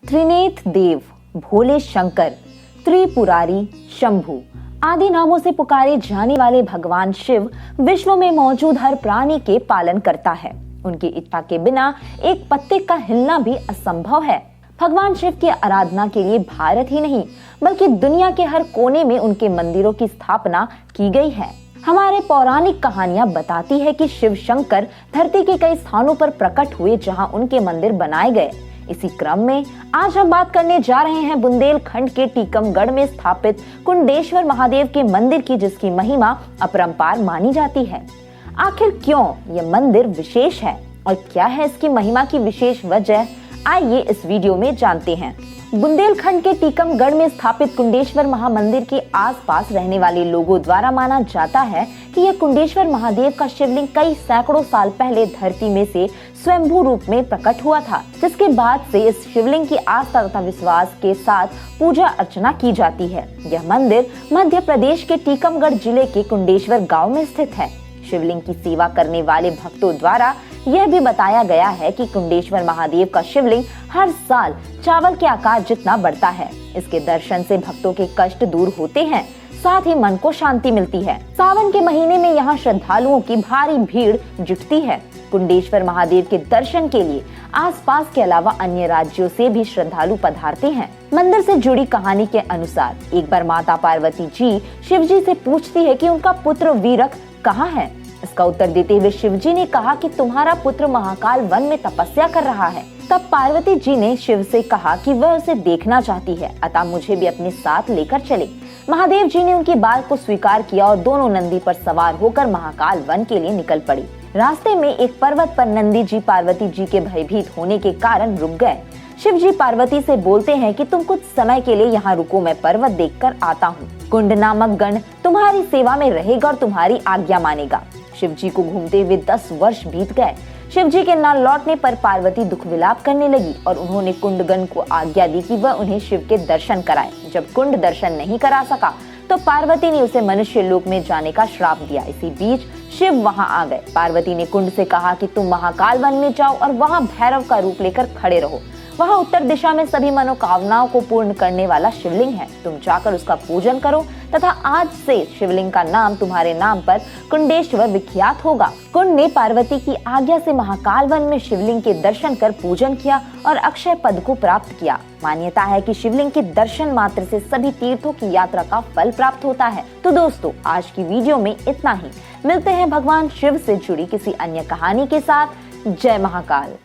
त्रिनेत्र देव, भोले शंकर, त्रिपुरारी, शंभु आदि नामों से पुकारे जाने वाले भगवान शिव विश्व में मौजूद हर प्राणी के पालन करता है। उनकी इच्छा के बिना एक पत्ते का हिलना भी असंभव है। भगवान शिव की आराधना के लिए भारत ही नहीं बल्कि दुनिया के हर कोने में उनके मंदिरों की स्थापना की गई है। हमारे पौराणिक कहानियां बताती है कि शिव शंकर धरती के कई स्थानों पर प्रकट हुए जहां उनके मंदिर बनाए गए। इसी क्रम में आज हम बात करने जा रहे हैं बुंदेलखंड के टीकमगढ़ में स्थापित कुंडेश्वर महादेव के मंदिर की, जिसकी महिमा अपरंपार मानी जाती है। आखिर क्यों यह मंदिर विशेष है और क्या है इसकी महिमा की विशेष वजह, आइए इस वीडियो में जानते हैं। बुंदेलखंड के टीकमगढ़ में स्थापित कुंडेश्वर महामंदिर के आसपास रहने वाले लोगों द्वारा माना जाता है कि यह कुंडेश्वर महादेव का शिवलिंग कई सैकड़ों साल पहले धरती में से स्वयंभू रूप में प्रकट हुआ था, जिसके बाद से इस शिवलिंग की आस्था तथा विश्वास के साथ पूजा अर्चना की जाती है। यह मंदिर मध्य प्रदेश के टीकमगढ़ जिले के कुंडेश्वर गाँव में स्थित है। शिवलिंग की सेवा करने वाले भक्तों द्वारा यह भी बताया गया है कि कुंडेश्वर महादेव का शिवलिंग हर साल चावल के आकार जितना बढ़ता है। इसके दर्शन से भक्तों के कष्ट दूर होते हैं, साथ ही मन को शांति मिलती है। सावन के महीने में यहाँ श्रद्धालुओं की भारी भीड़ जुटती है। कुंडेश्वर महादेव के दर्शन के लिए आसपास के अलावा अन्य राज्यों से भी श्रद्धालु पधारते हैं। मंदिर से जुड़ी कहानी के अनुसार एक बार माता पार्वती जी शिव जी से पूछती है कि उनका पुत्र वीरक कहाँ है। इसका उत्तर देते हुए शिव जी ने कहा कि तुम्हारा पुत्र महाकाल वन में तपस्या कर रहा है। तब पार्वती जी ने शिव से कहा कि वह उसे देखना चाहती है, अतः मुझे भी अपने साथ लेकर चले। महादेव जी ने उनकी बात को स्वीकार किया और दोनों नंदी पर सवार होकर महाकाल वन के लिए निकल पड़ी। रास्ते में एक पर्वत पर नंदी जी पार्वती जी के भयभीत होने के कारण रुक गए। शिव जी पार्वती से बोलते हैं कि तुम कुछ समय के लिए यहाँ रुको, मैं पर्वत देखकर आता हूँ। कुंड नामक गण तुम्हारी सेवा में रहेगा और तुम्हारी आज्ञा मानेगा। शिव जी को घूमते हुए 10 वर्ष बीत गए। शिव जी के न लौटने पर पार्वती दुख विलाप करने लगी और उन्होंने कुंडगण को आज्ञा दी कि वह उन्हें शिव के दर्शन कराए। जब कुंड दर्शन नहीं करा सका तो पार्वती ने उसे मनुष्य लोक में जाने का श्राप दिया। इसी बीच शिव वहां आ गए। पार्वती ने कुंड से कहा कि तुम महाकाल वन में जाओ और वहां भैरव का रूप लेकर खड़े रहो। वहां उत्तर दिशा में सभी मनोकामनाओं को पूर्ण करने वाला शिवलिंग है। तुम जाकर उसका पूजन करो तथा आज से शिवलिंग का नाम तुम्हारे नाम पर कुंडेश्वर विख्यात होगा। कुंड ने पार्वती की आज्ञा से महाकाल वन में शिवलिंग के दर्शन कर पूजन किया और अक्षय पद को प्राप्त किया। मान्यता है कि शिवलिंग के दर्शन मात्र से सभी तीर्थों की यात्रा का फल प्राप्त होता है। तो दोस्तों, आज की वीडियो में इतना ही। मिलते हैं भगवान शिव से जुड़ी किसी अन्य कहानी के साथ। जय महाकाल।